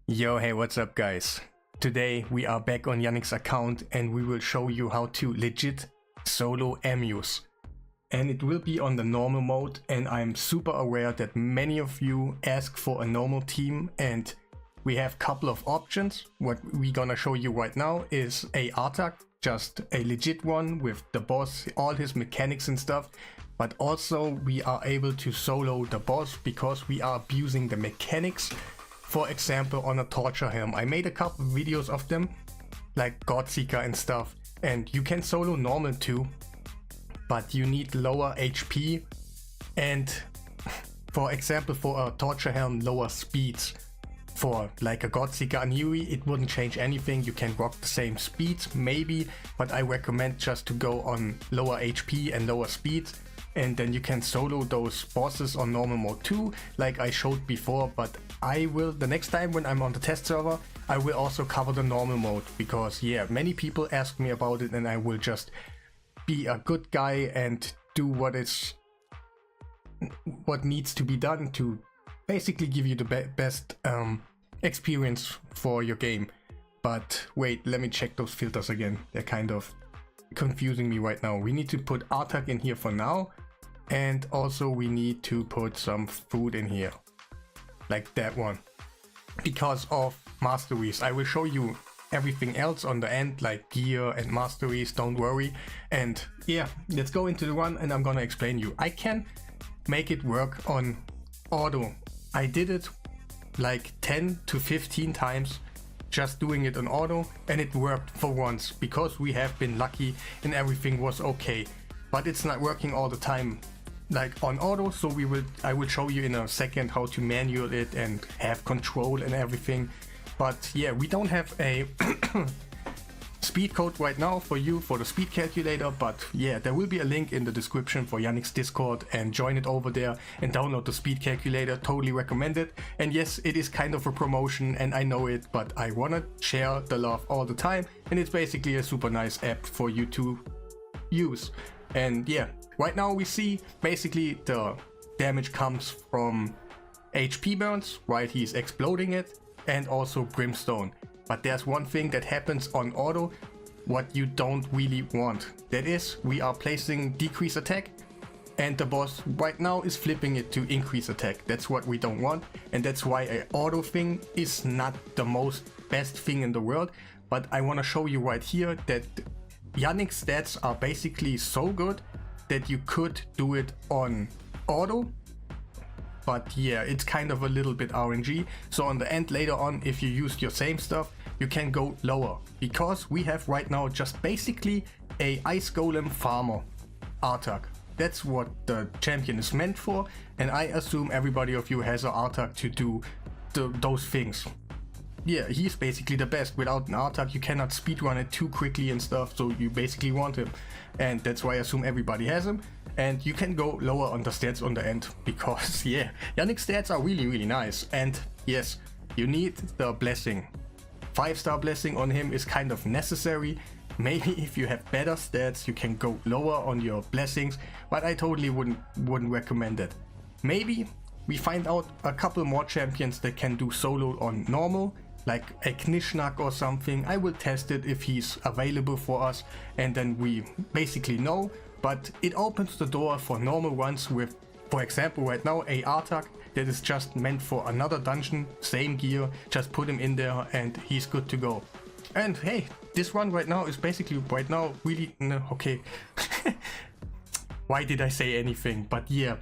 Yo, hey, what's up guys? Today we are back on Yannick's account and we will show you how to legit solo Amius. And it will be on the normal mode, and I'm super aware that many of you ask for a normal team, and we have a couple of options. What we're gonna show you right now is a Artak, just a legit one with the boss, all his mechanics and stuff. But also we are able to solo the boss because we are abusing the mechanics. For example, on a torture helm, I made a couple videos of them, like Godseeker and stuff, and you can solo normal too, but you need lower HP and, for example, for a torture helm, lower speeds. For like a Godseeker Amius, it wouldn't change anything. You can rock the same speeds maybe, but I recommend just to go on lower HP and lower speeds, and then you can solo those bosses on normal mode too, like I showed before. But I will, the next time when I'm on the test server, I will also cover the normal mode, because yeah, many people ask me about it, and I will just be a good guy and do what needs to be done to basically give you the best experience for your game. But wait, let me check those filters again. They're kind of confusing me right now. We need to put Artak in here for now, and also we need to put some food in here, like that one, because of masteries. I will show you everything else on the end, like gear and masteries, don't worry. And yeah, let's go into the run and I'm gonna explain you. I can make it work on auto. I did it like 10 to 15 times just doing it on auto, and it worked for once because we have been lucky and everything was okay. But it's not working all the time like on auto, so I will show you in a second how to manual it and have control and everything. But yeah, we don't have a speed code right now for you for the speed calculator, but yeah, there will be a link in the description for Yannick's Discord, and join it over there and download the speed calculator. Totally recommend it. And yes, it is kind of a promotion and I know it, but I wanna share the love all the time, and it's basically a super nice app for you to use. And yeah, right now we see basically the damage comes from HP burns, right? He's exploding it, and also brimstone. But there's one thing that happens on auto, what you don't really want. That is, we are placing decrease attack, and the boss right now is flipping it to increase attack. That's what we don't want, and that's why an auto thing is not the best thing in the world. But I want to show you right here that Yannick's stats are basically so good that you could do it on auto. But yeah, it's kind of a little bit RNG. So on the end later on, if you used your same stuff, you can go lower, because we have right now just basically a ice golem farmer Artak. That's what the champion is meant for, and I assume everybody of you has an Artak to do those things. Yeah, he's basically the best. Without an Artak you cannot speedrun it too quickly and stuff, so you basically want him, and that's why I assume everybody has him. And you can go lower on the stats on the end, because yeah, Yannick's stats are really nice. And yes, you need the blessing. 5-star blessing on him is kind of necessary. Maybe if you have better stats you can go lower on your blessings, but I totally wouldn't recommend it. Maybe we find out a couple more champions that can do solo on normal, like a Knishnak or something. I will test it if he's available for us, and then we basically know. But it opens the door for normal runs with, for example, right now a Artak that is just meant for another dungeon, same gear, just put him in there and he's good to go. And hey, this one right now is basically right now really, no, okay. Why did I say anything? But yeah,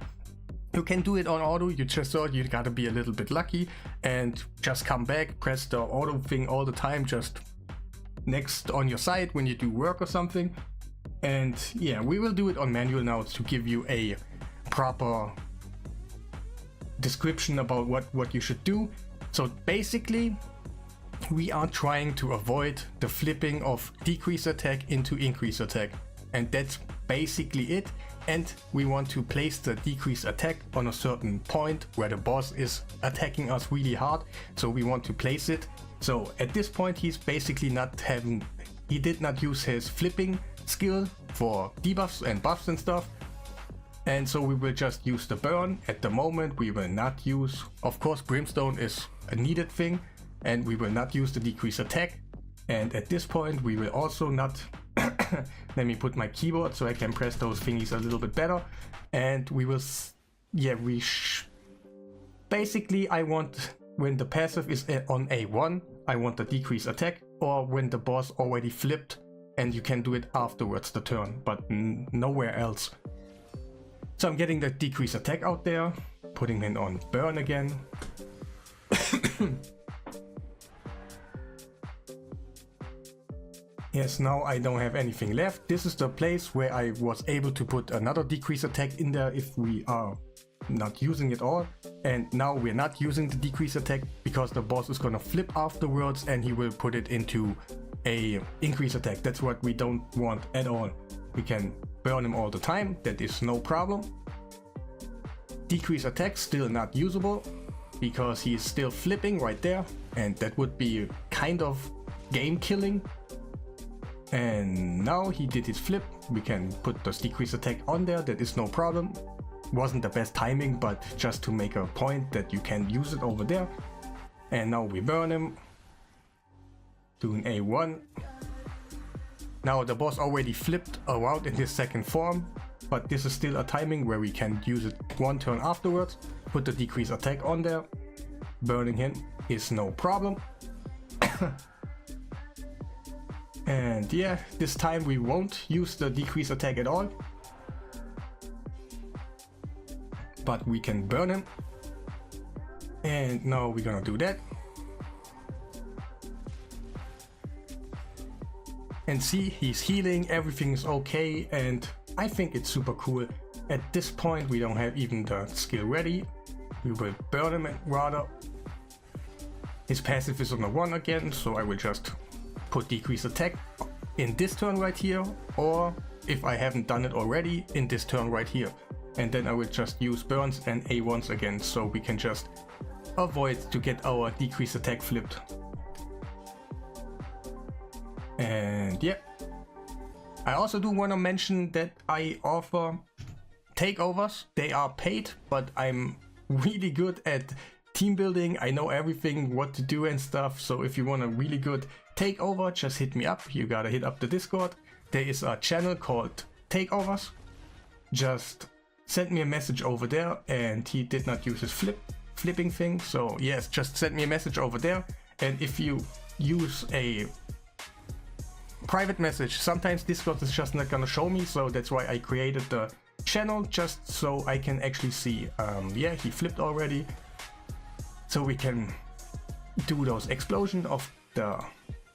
you can do it on auto. You just thought you gotta be a little bit lucky and just come back, press the auto thing all the time, just next on your side when you do work or something. And yeah, we will do it on manual now to give you a proper description about what you should do. So basically we are trying to avoid the flipping of decrease attack into increase attack, and that's basically it. And we want to place the decrease attack on a certain point where the boss is attacking us really hard, so we want to place it. So at this point he's basically he did not use his flipping skill for debuffs and buffs and stuff, and so we will just use the burn. At the moment we will not use, of course brimstone is a needed thing, and we will not use the decrease attack. And at this point we will also not let me put my keyboard so I can press those thingies a little bit better. And we will basically I want, when the passive is on A1, I want the decrease attack, or when the boss already flipped and you can do it afterwards the turn, but nowhere else. So I'm getting the decrease attack out there, putting it on burn again. Yes, now I don't have anything left. This is the place where I was able to put another decrease attack in there if we are not using it all. And now we're not using the decrease attack because the boss is gonna flip afterwards and he will put it into a increase attack. That's what we don't want at all. We can burn him all the time, that is no problem. Decrease attack still not usable because he is still flipping right there, and that would be kind of game killing. And now he did his flip, we can put the decrease attack on there, that is no problem. Wasn't the best timing, but just to make a point that you can use it over there. And now we burn him, doing A1. Now the boss already flipped around in his second form, but this is still a timing where we can use it one turn afterwards. Put the decrease attack on there, burning him is no problem. And yeah, this time we won't use the decrease attack at all, but we can burn him. And now we're gonna do that. And see, he's healing, everything is okay, and I think it's super cool. At this point we don't have even the skill ready. We will burn him rather. His passive is on the 1 again, so I will just put decrease attack in this turn right here, or if I haven't done it already, in this turn right here. And then I will just use burns and A1s again, so we can just avoid to get our decrease attack flipped. And yeah, I also do want to mention that I offer takeovers. They are paid, but I'm really good at team building. I know everything, what to do and stuff. So if you want a really good takeover, just hit me up. You gotta hit up the Discord. There is a channel called Takeovers. Just send me a message over there, and he did not use his flipping thing. So yes, just send me a message over there. And if you use a private message, sometimes Discord is just not gonna show me, so that's why I created the channel, just so I can actually see. Yeah, he flipped already, so we can do those explosion of the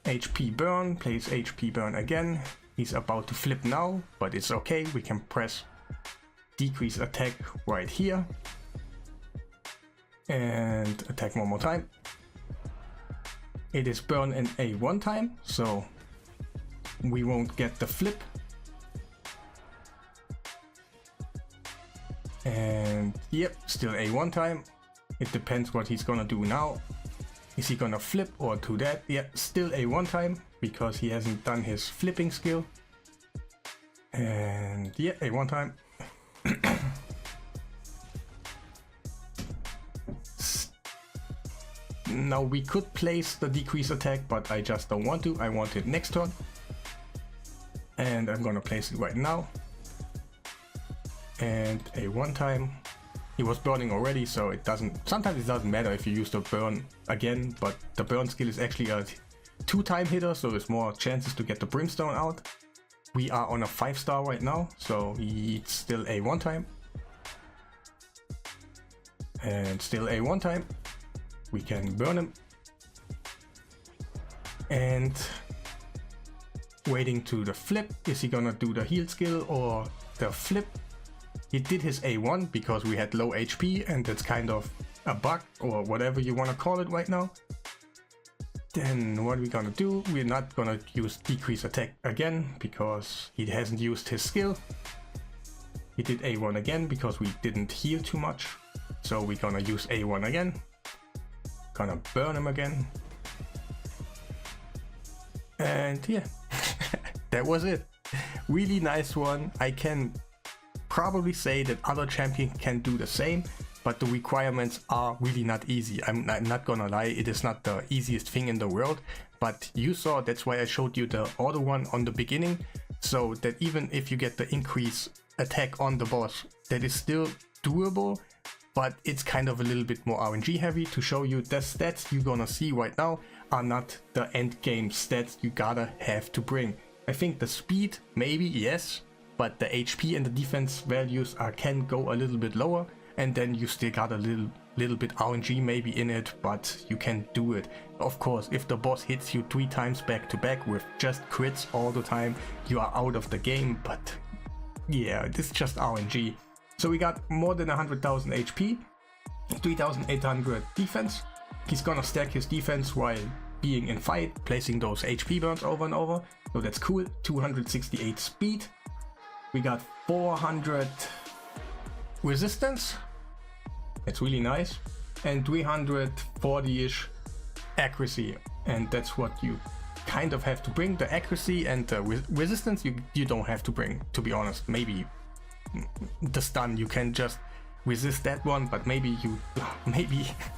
HP burn, place HP burn again. He's about to flip now, but it's okay, we can press decrease attack right here and attack one more time. It is burn in A1 time, so we won't get the flip. And yep, still A1 time. It depends what he's gonna do now. Is he gonna flip or do that? Yeah, still A1 time because he hasn't done his flipping skill. And yeah, A1 time. Now we could place the decrease attack, but I just don't want to. I want it next turn. And I'm gonna place it right now. And A1 time. He was burning already, so it doesn't, sometimes it doesn't matter if you use the burn again, but the burn skill is actually a 2-time hitter, so there's more chances to get the brimstone out. We are on a 5-star right now, so it's still A1 time. And still A1 time. We can burn him. And waiting to the flip. Is he gonna do the heal skill or the flip? He did his A1 because we had low HP, and that's kind of a bug or whatever you want to call it right now. Then what are we gonna do? We're not gonna use decrease attack again because he hasn't used his skill. He did A1 again because we didn't heal too much. So we're gonna use A1 again. Gonna burn him again. And yeah, that was it. Really nice one. I can probably say that other champions can do the same. but the requirements are really not easy. I'm not gonna lie, it is not the easiest thing in the world, but you saw, that's why I showed you the auto one on the beginning, so that even if you get the increase attack on the boss, that is still doable, but it's kind of a little bit more RNG heavy. To show you, the stats you're gonna see right now are not the end game stats you gotta have to bring. I think the speed, maybe, yes, but the HP and the defense values can go a little bit lower, and then you still got a little bit RNG maybe in it, but you can do it. Of course, if the boss hits you 3 times back to back with just crits all the time, you are out of the game, but yeah, it's just RNG. So we got more than 100,000 HP, 3,800 defense. He's gonna stack his defense while being in fight, placing those HP burns over and over, so that's cool. 268 speed. We got 400 resistance, it's really nice, and 340-ish accuracy, and that's what you kind of have to bring. The accuracy and the resistance you don't have to bring, to be honest. Maybe the stun, you can just resist that one, but maybe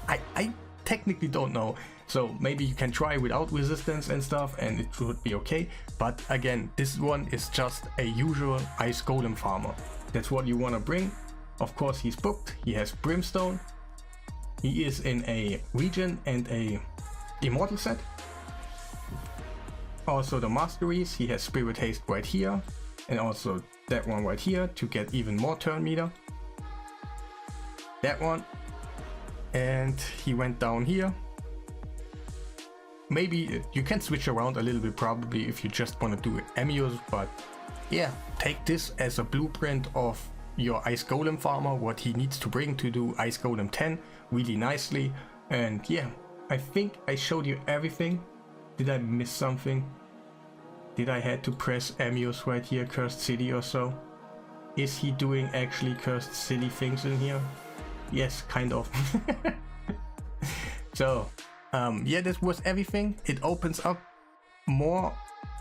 I technically don't know, so maybe you can try without resistance and stuff and it would be okay. But again, this one is just a usual ice golem farmer. That's what you want to bring. Of course, he's booked, he has brimstone, he is in a region and a immortal set. Also the masteries, he has spirit haste right here, and also that one right here to get even more turn meter. That one, and he went down here. Maybe you can switch around a little bit probably if you just want to do Amius, but yeah, take this as a blueprint of your Ice Golem farmer, what he needs to bring to do Ice Golem 10 really nicely. And yeah, I think I showed you everything. Did I miss something? Did I had to press Amius right here, Cursed City or so? Is he doing actually Cursed City things in here? Yes, kind of. So yeah, this was everything. It opens up more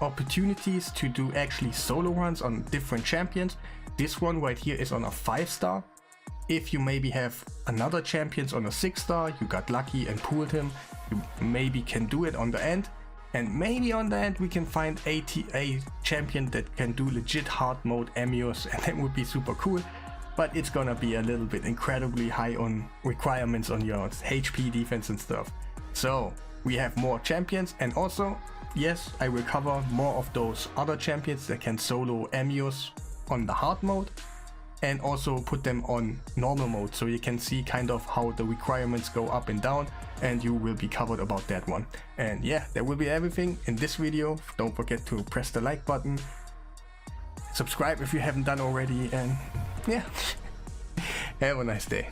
opportunities to do actually solo runs on different champions. This one right here is on a 5-star. If you maybe have another champions on a 6-star, you got lucky and pulled him, you maybe can do it on the end. And maybe on the end we can find a champion that can do legit hard mode Amius, and that would be super cool. But it's gonna be a little bit incredibly high on requirements on your HP, defense and stuff. So we have more champions, and also, yes, I will cover more of those other champions that can solo Amius on the hard mode, and also put them on normal mode, so you can see kind of how the requirements go up and down, and you will be covered about that one. And yeah, that will be everything in this video. Don't forget to press the like button, subscribe if you haven't done already, and yeah, have a nice day.